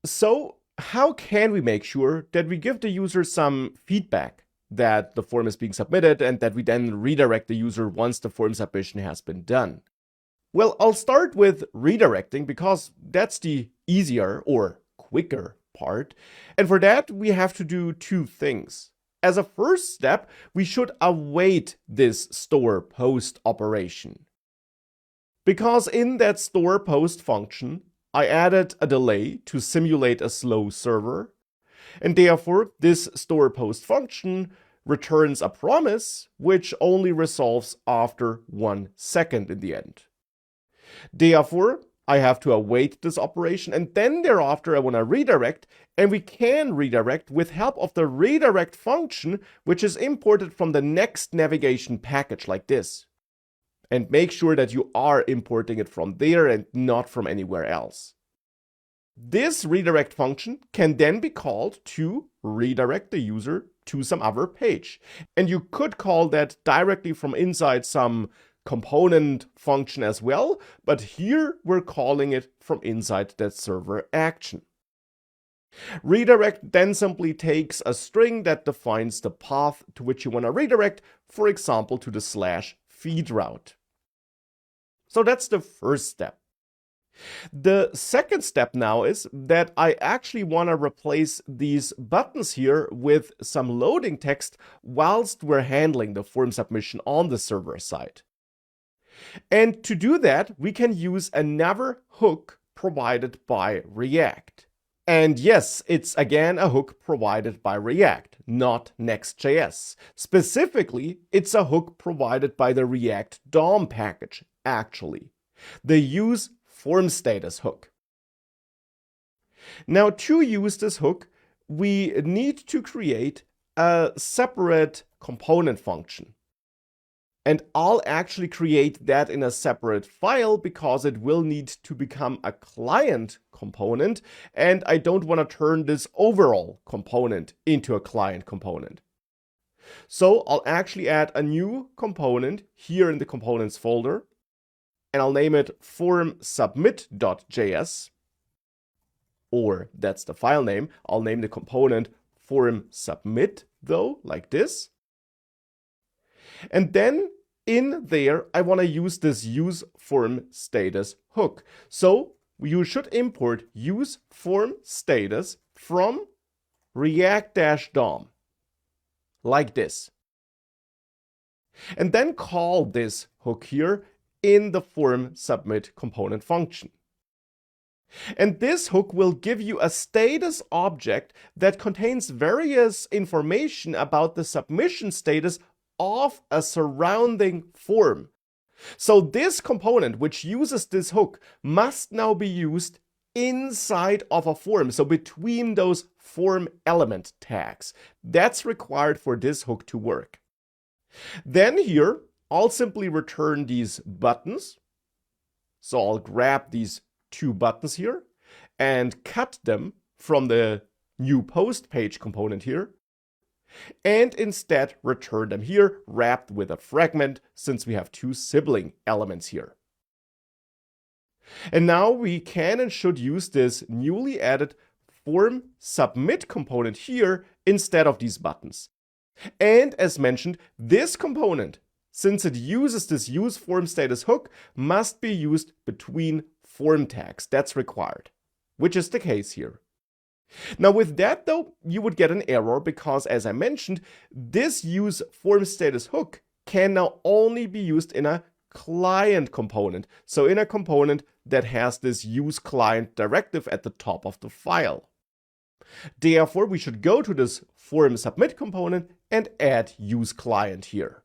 So how can we make sure that we give the user some feedback that the form is being submitted and that we then redirect the user once the form submission has been done? Well, I'll start with redirecting because that's the easier or quicker part. And for that, we have to do two things. As a first step, we should await this store post operation. Because in that store post function, I added a delay to simulate a slow server, and therefore this store post function returns a promise which only resolves after 1 second in the end. Therefore, I have to await this operation, and then thereafter I want to redirect, and we can redirect with help of the redirect function, which is imported from the next navigation package like this. And make sure that you are importing it from there and not from anywhere else. This redirect function can then be called to redirect the user to some other page. And you could call that directly from inside some component function as well, but here we're calling it from inside that server action. Redirect then simply takes a string that defines the path to which you want to redirect, for example, to the /feed route. So that's the first step. The second step now is that I actually want to replace these buttons here with some loading text whilst we're handling the form submission on the server side. And to do that, we can use another hook provided by React. And yes, it's again a hook provided by React, not Next.js. Specifically, it's a hook provided by the React DOM package, actually. The useFormStatus hook. Now, to use this hook, we need to create a separate component function. And I'll actually create that in a separate file because it will need to become a client component, and I don't want to turn this overall component into a client component. So I'll actually add a new component here in the components folder, and I'll name it formSubmit.js, or that's the file name. I'll name the component formSubmit though, like this. And then in there, I want to use this useFormStatus hook. So you should import useFormStatus from React-DOM, like this. And then call this hook here in the formSubmit component function. And this hook will give you a status object that contains various information about the submission status of a surrounding form. So this component, which uses this hook, must now be used inside of a form, so between those form element tags. That's required for this hook to work. Then here, I'll simply return these buttons. So I'll grab these two buttons here and cut them from the new post page component here, and instead return them here wrapped with a fragment, since we have two sibling elements here. And now we can and should use this newly added formSubmit component here instead of these buttons. And as mentioned, this component, since it uses this useFormStatus hook, must be used between form tags. That's required, which is the case here. Now with that though, you would get an error because, as I mentioned, this useFormStatus hook can now only be used in a client component. So in a component that has this useClient directive at the top of the file. Therefore, we should go to this formSubmit component and add useClient here.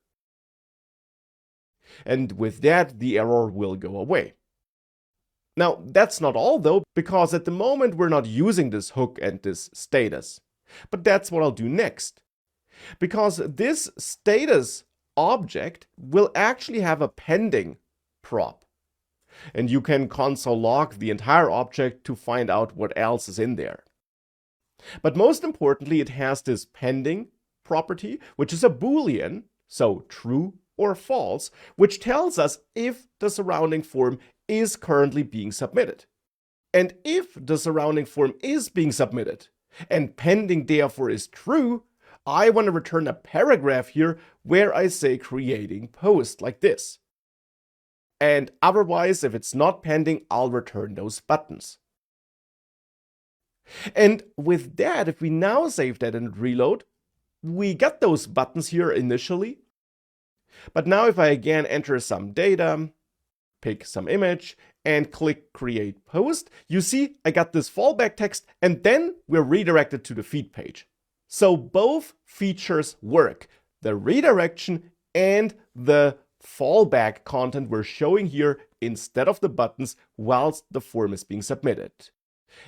And with that, the error will go away. Now, that's not all though, because at the moment we're not using this hook and this status. But that's what I'll do next. Because this status object will actually have a pending prop. And you can console log the entire object to find out what else is in there. But most importantly, it has this pending property, which is a Boolean, so true or false, which tells us if the surrounding form is currently being submitted. And if the surrounding form is being submitted, and pending therefore is true, I want to return a paragraph here where I say creating post, like this. And otherwise, if it's not pending, I'll return those buttons. And with that, if we now save that and reload, we got those buttons here initially. But now if I again enter some data, pick some image, and click create post, you see I got this fallback text, and then we're redirected to the feed page. So both features work, the redirection and the fallback content we're showing here instead of the buttons whilst the form is being submitted.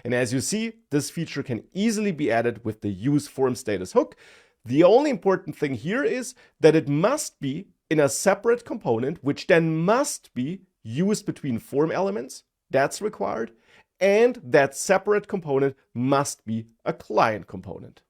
And as you see, this feature can easily be added with the useFormStatus hook. The only important thing here is that it must be in a separate component, which then must be used between form elements. That's required. And that separate component must be a client component.